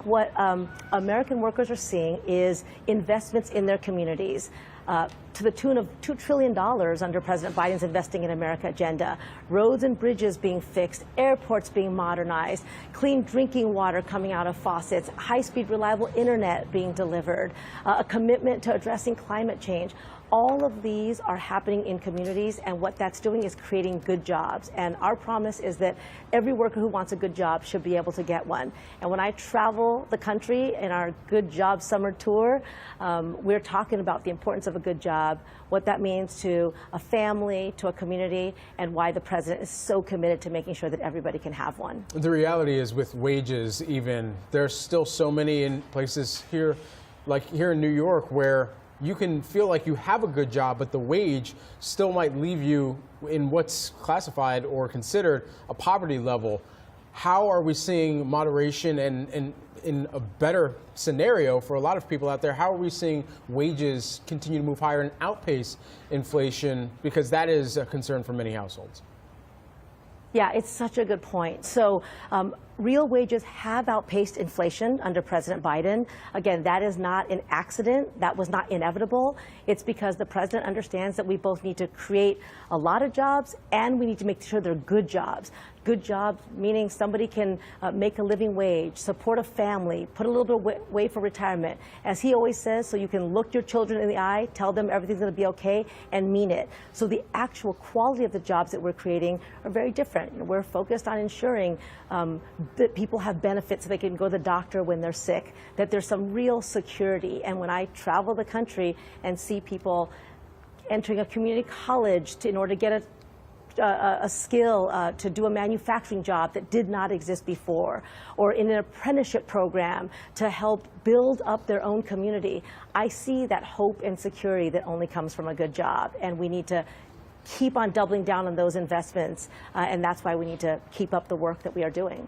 What American workers are seeing is investments in their communities to the tune of $2 trillion under President Biden's Investing in America agenda. Roads and bridges being fixed, airports being modernized, clean drinking water coming out of faucets, high-speed reliable internet being delivered, a commitment to addressing climate change. All of these are happening in communities, and what that's doing is creating good jobs. And our promise is that every worker who wants a good job should be able to get one. And when I travel the country in our Good Job Summer Tour, we're talking about the importance of a good job, what that means to a family, to a community, and why the president is so committed to making sure that everybody can have one. The reality is, with wages even, there's still so many in places here, like here in New York, where you can feel like you have a good job, but the wage still might leave you in what's classified or considered a poverty level. How are we seeing moderation and in a better scenario for a lot of people out there, how are we seeing wages continue to move higher and outpace inflation? Because that is a concern for many households. Yeah, it's such a good point. So real wages have outpaced inflation under President Biden. Again, that is not an accident. That was not inevitable. It's because the president understands that we both need to create a lot of jobs and we need to make sure they're good jobs. Good jobs meaning somebody can make a living wage, support a family, put a little bit away for retirement. As he always says, so you can look your children in the eye, tell them everything's going to be okay, and mean it. So the actual quality of the jobs that we're creating are very different. We're focused on ensuring that people have benefits so they can go to the doctor when they're sick, that there's some real security. And when I travel the country and see people entering a community college in order to get a skill to do a manufacturing job that did not exist before, or in an apprenticeship program to help build up their own community, I see that hope and security that only comes from a good job. And we need to keep on doubling down on those investments, and that's why we need to keep up the work that we are doing.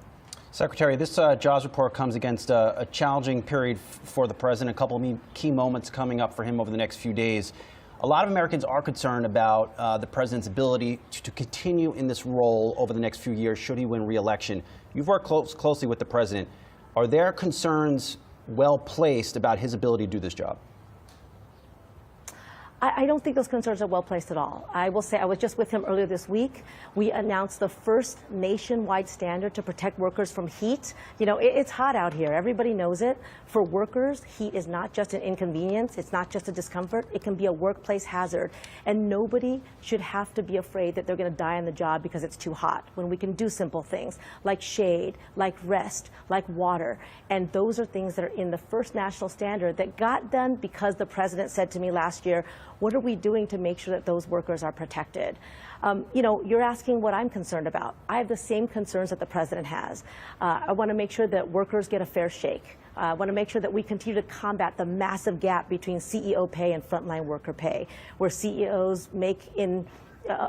Secretary, this jobs report comes against a challenging period for the president, a couple of key moments coming up for him over the next few days. A lot of Americans are concerned about the president's ability to continue in this role over the next few years should he win re-election. You've worked closely with the president. Are there concerns well placed about his ability to do this job? I don't think those concerns are well placed at all. I will say I was just with him earlier this week. We announced the first nationwide standard to protect workers from heat. You know, it's hot out here. Everybody knows it. For workers, heat is not just an inconvenience. It's not just a discomfort. It can be a workplace hazard. And nobody should have to be afraid that they're going to die on the job because it's too hot, when we can do simple things like shade, like rest, like water. And those are things that are in the first national standard that got done because the president said to me last year, what are we doing to make sure that those workers are protected? You know, you're asking what I'm concerned about. I have the same concerns that the president has. I want to make sure that workers get a fair shake. I want to make sure that we continue to combat the massive gap between CEO pay and frontline worker pay, where CEOs make in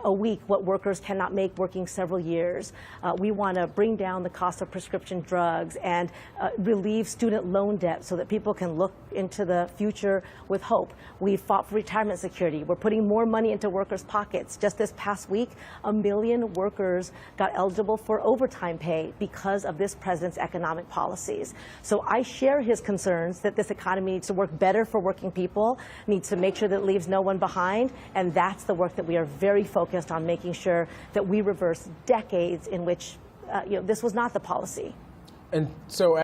a week what workers cannot make working several years. We want to bring down the cost of prescription drugs and relieve student loan debt so that people can look into the future with hope. We fought for retirement security. We're putting more money into workers' pockets. Just this past week, 1 million workers got eligible for overtime pay because of this president's economic policies. So I share his concerns that this economy needs to work better for working people, needs to make sure that it leaves no one behind, and that's the work that we are very focused on, making sure that we reverse decades in which this was not the policy. And so